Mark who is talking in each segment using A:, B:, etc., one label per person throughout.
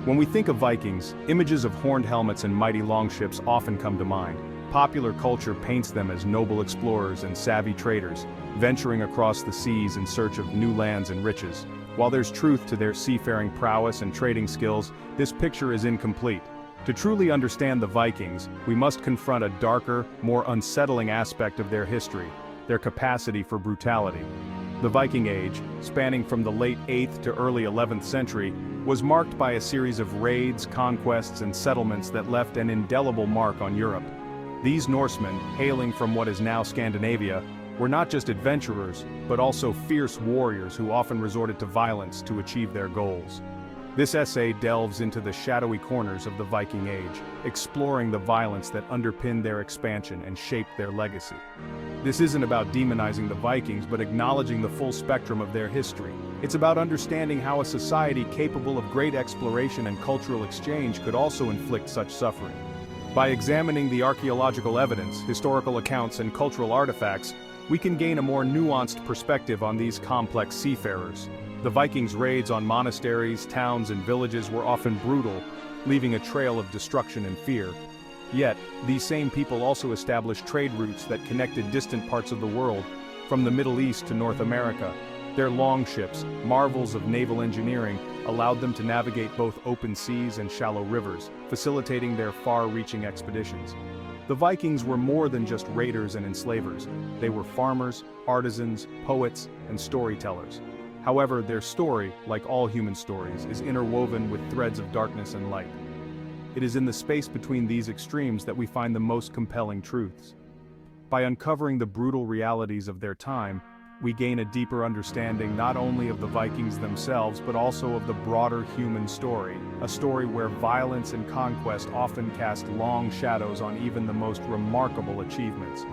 A: When we think of Vikings, images of horned helmets and mighty longships often come to mind. Popular culture paints them as noble explorers and savvy traders, venturing across the seas in search of new lands and riches. While there's truth to their seafaring prowess and trading skills, this picture is incomplete. To truly understand the Vikings, we must confront a darker, more unsettling aspect of their history: their capacity for brutality. The Viking Age, spanning from the late 8th to early 11th century, was marked by a series of raids, conquests, and settlements that left an indelible mark on Europe. These Norsemen, hailing from what is now Scandinavia, were not just adventurers, but also fierce warriors who often resorted to violence to achieve their goals. This essay delves into the shadowy corners of the Viking Age, exploring the violence that underpinned their expansion and shaped their legacy. This isn't about demonizing the Vikings, but acknowledging the full spectrum of their history. It's about understanding how a society capable of great exploration and cultural exchange could also inflict such suffering. By examining the archaeological evidence, historical accounts, and cultural artifacts, we can gain a more nuanced perspective on these complex seafarers. The Vikings' raids on monasteries, towns, and villages were often brutal, leaving a trail of destruction and fear. Yet, these same people also established trade routes that connected distant parts of the world, from the Middle East to North America. Their longships, marvels of naval engineering, allowed them to navigate both open seas and shallow rivers, facilitating their far-reaching expeditions. The Vikings were more than just raiders and enslavers. They were farmers, artisans, poets, and storytellers. However, their story, like all human stories, is interwoven with threads of darkness and light. It is in the space between these extremes that we find the most compelling truths. By uncovering the brutal realities of their time, we gain a deeper understanding not only of the Vikings themselves but also of the broader human story, a story where violence and conquest often cast long shadows on even the most remarkable achievements.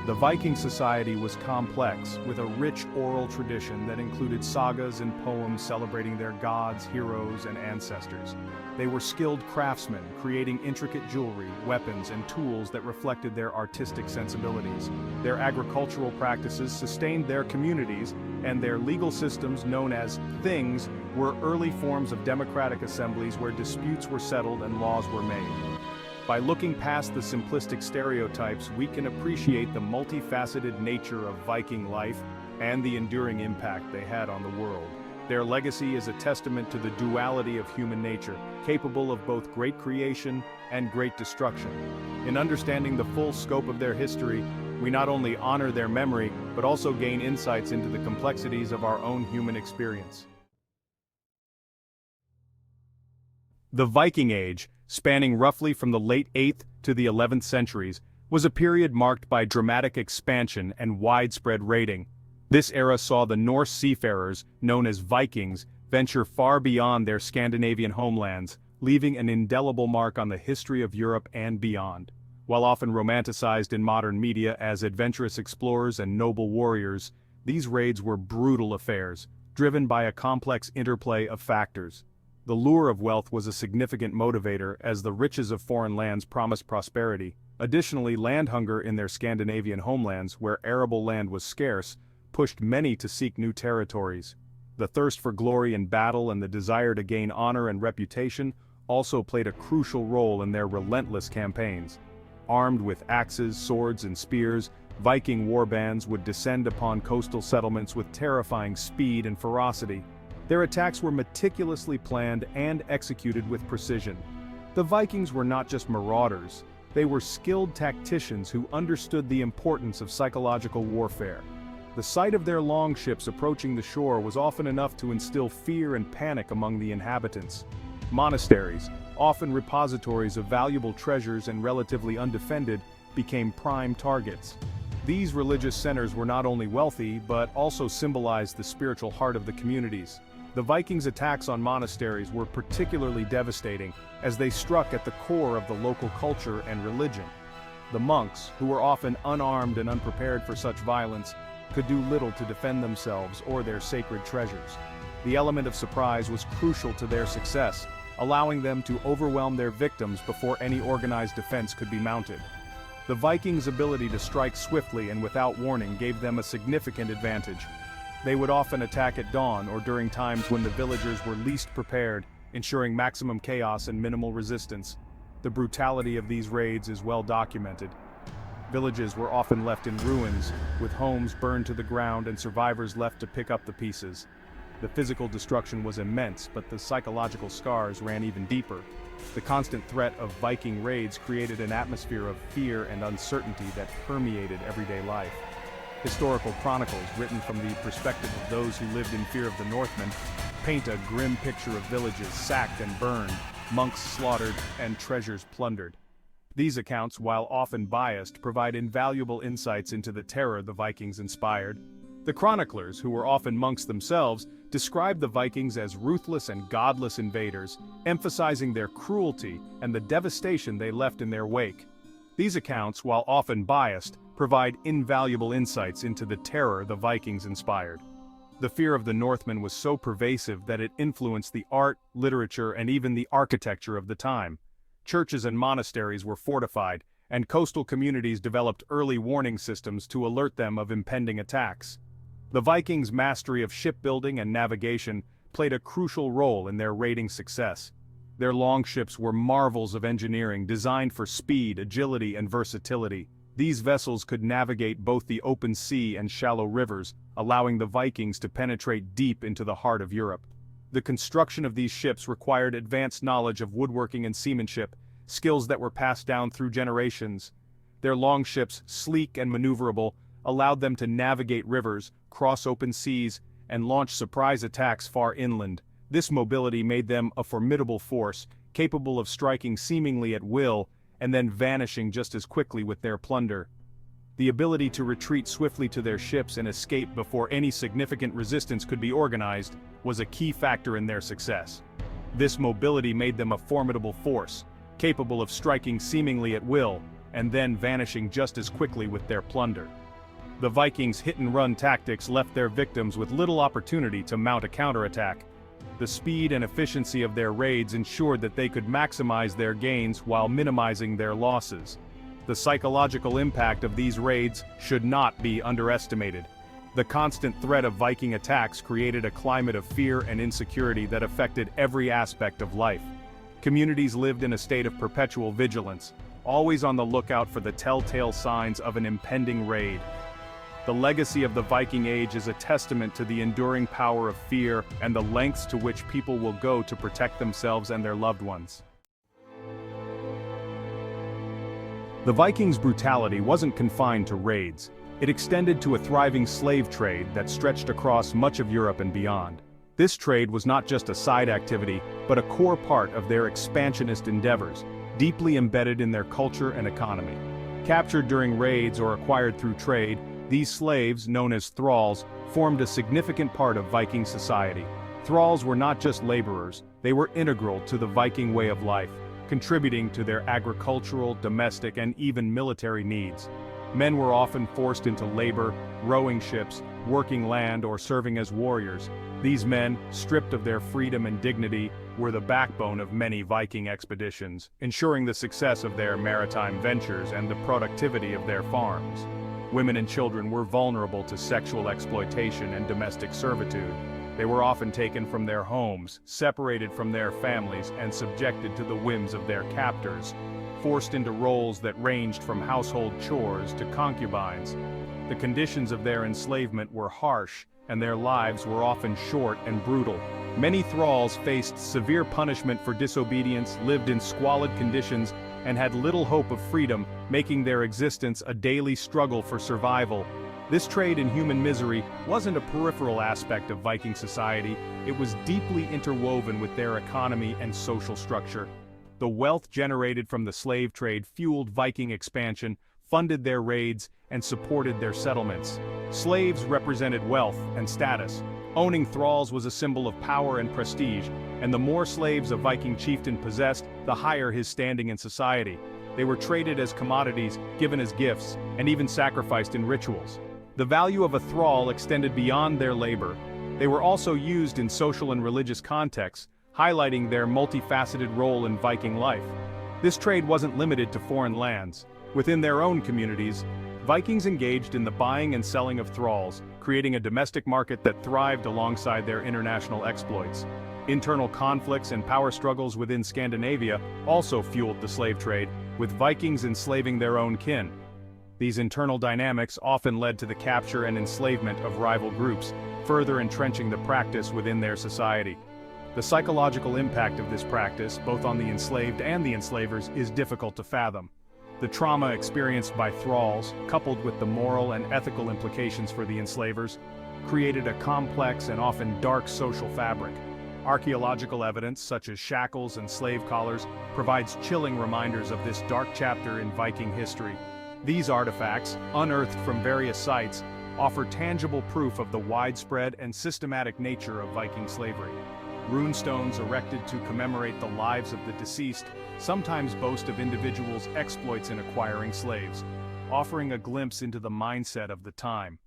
A: The Viking society was complex, with a rich oral tradition that included sagas and poems celebrating their gods, heroes, and ancestors. They were skilled craftsmen, creating intricate jewelry, weapons, and tools that reflected their artistic sensibilities. Their agricultural practices sustained their communities, and their legal systems, known as things, were early forms of democratic assemblies where disputes were settled and laws were made. By looking past the simplistic stereotypes, we can appreciate the multifaceted nature of Viking life and the enduring impact they had on the world. Their legacy is a testament to the duality of human nature, capable of both great creation and great destruction. In understanding the full scope of their history, we not only honor their memory, but also gain insights into the complexities of our own human experience. The Viking Age, spanning roughly from the late 8th to the 11th centuries, was a period marked by dramatic expansion and widespread raiding. This era saw the Norse seafarers, known as Vikings, venture far beyond their Scandinavian homelands, leaving an indelible mark on the history of Europe and beyond. While often romanticized in modern media as adventurous explorers and noble warriors, these raids were brutal affairs, driven by a complex interplay of factors. The lure of wealth was a significant motivator, as the riches of foreign lands promised prosperity. Additionally, land hunger in their Scandinavian homelands, where arable land was scarce, pushed many to seek new territories. The thirst for glory in battle and the desire to gain honor and reputation also played a crucial role in their relentless campaigns. Armed with axes, swords, and spears, Viking warbands would descend upon coastal settlements with terrifying speed and ferocity. Their attacks were meticulously planned and executed with precision. The Vikings were not just marauders, they were skilled tacticians who understood the importance of psychological warfare. The sight of their longships approaching the shore was often enough to instill fear and panic among the inhabitants. Monasteries, often repositories of valuable treasures and relatively undefended, became prime targets. These religious centers were not only wealthy, but also symbolized the spiritual heart of the communities. The Vikings' attacks on monasteries were particularly devastating, as they struck at the core of the local culture and religion. The monks, who were often unarmed and unprepared for such violence, could do little to defend themselves or their sacred treasures. The element of surprise was crucial to their success, allowing them to overwhelm their victims before any organized defense could be mounted. The Vikings' ability to strike swiftly and without warning gave them a significant advantage. They would often attack at dawn or during times when the villagers were least prepared, ensuring maximum chaos and minimal resistance. The brutality of these raids is well documented. Villages were often left in ruins, with homes burned to the ground and survivors left to pick up the pieces. The physical destruction was immense, but the psychological scars ran even deeper. The constant threat of Viking raids created an atmosphere of fear and uncertainty that permeated everyday life. Historical chronicles, written from the perspective of those who lived in fear of the Northmen, paint a grim picture of villages sacked and burned, monks slaughtered, and treasures plundered. These accounts, while often biased, provide invaluable insights into the terror the Vikings inspired. The chroniclers, who were often monks themselves, described the Vikings as ruthless and godless invaders, emphasizing their cruelty and the devastation they left in their wake. These accounts, while often biased, provide invaluable insights into the terror the Vikings inspired. The fear of the Northmen was so pervasive that it influenced the art, literature, and even the architecture of the time. Churches and monasteries were fortified, and coastal communities developed early warning systems to alert them of impending attacks. The Vikings' mastery of shipbuilding and navigation played a crucial role in their raiding success. Their longships were marvels of engineering designed for speed, agility, and versatility. These vessels could navigate both the open sea and shallow rivers, allowing the Vikings to penetrate deep into the heart of Europe. The construction of these ships required advanced knowledge of woodworking and seamanship, skills that were passed down through generations. Their longships, sleek and maneuverable, allowed them to navigate rivers, cross open seas, and launch surprise attacks far inland. This mobility made them a formidable force, capable of striking seemingly at will, and then vanishing just as quickly with their plunder. The ability to retreat swiftly to their ships and escape before any significant resistance could be organized was a key factor in their success. This mobility made them a formidable force, capable of striking seemingly at will, and then vanishing just as quickly with their plunder. The Vikings' hit-and-run tactics left their victims with little opportunity to mount a counterattack. The speed and efficiency of their raids ensured that they could maximize their gains while minimizing their losses. The psychological impact of these raids should not be underestimated. The constant threat of Viking attacks created a climate of fear and insecurity that affected every aspect of life. Communities lived in a state of perpetual vigilance, always on the lookout for the telltale signs of an impending raid. The legacy of the Viking Age is a testament to the enduring power of fear and the lengths to which people will go to protect themselves and their loved ones. The Vikings' brutality wasn't confined to raids. It extended to a thriving slave trade that stretched across much of Europe and beyond. This trade was not just a side activity, but a core part of their expansionist endeavors, deeply embedded in their culture and economy. Captured during raids or acquired through trade, these slaves, known as thralls, formed a significant part of Viking society. Thralls were not just laborers, they were integral to the Viking way of life, contributing to their agricultural, domestic, and even military needs. Men were often forced into labor, rowing ships, working land, or serving as warriors. These men, stripped of their freedom and dignity, were the backbone of many Viking expeditions, ensuring the success of their maritime ventures and the productivity of their farms. Women and children were vulnerable to sexual exploitation and domestic servitude. They were often taken from their homes, separated from their families, and subjected to the whims of their captors, forced into roles that ranged from household chores to concubines. The conditions of their enslavement were harsh, and their lives were often short and brutal. Many thralls faced severe punishment for disobedience, lived in squalid conditions, and had little hope of freedom, making their existence a daily struggle for survival. This trade in human misery wasn't a peripheral aspect of Viking society, it was deeply interwoven with their economy and social structure. The wealth generated from the slave trade fueled Viking expansion, funded their raids, and supported their settlements. Slaves represented wealth and status. Owning thralls was a symbol of power and prestige, and the more slaves a Viking chieftain possessed, the higher his standing in society. They were traded as commodities, given as gifts, and even sacrificed in rituals. The value of a thrall extended beyond their labor. They were also used in social and religious contexts, highlighting their multifaceted role in Viking life. This trade wasn't limited to foreign lands. Within their own communities, Vikings engaged in the buying and selling of thralls, creating a domestic market that thrived alongside their international exploits. Internal conflicts and power struggles within Scandinavia also fueled the slave trade, with Vikings enslaving their own kin. These internal dynamics often led to the capture and enslavement of rival groups, further entrenching the practice within their society. The psychological impact of this practice, both on the enslaved and the enslavers, is difficult to fathom. The trauma experienced by thralls, coupled with the moral and ethical implications for the enslavers, created a complex and often dark social fabric. Archaeological evidence, such as shackles and slave collars, provides chilling reminders of this dark chapter in Viking history. These artifacts, unearthed from various sites, offer tangible proof of the widespread and systematic nature of Viking slavery. Runestones erected to commemorate the lives of the deceased sometimes boast of individuals' exploits in acquiring slaves, offering a glimpse into the mindset of the time.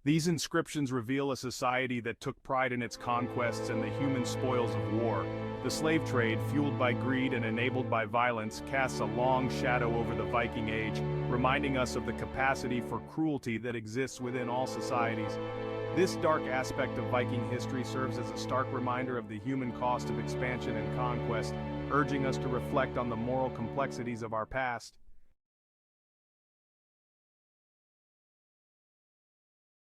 A: These inscriptions reveal a society that took pride in its conquests and the human spoils of war. The slave trade, fueled by greed and enabled by violence, casts a long shadow over the Viking Age, reminding us of the capacity for cruelty that exists within all societies. This dark aspect of Viking history serves as a stark reminder of the human cost of expansion and conquest, urging us to reflect on the moral complexities of our past.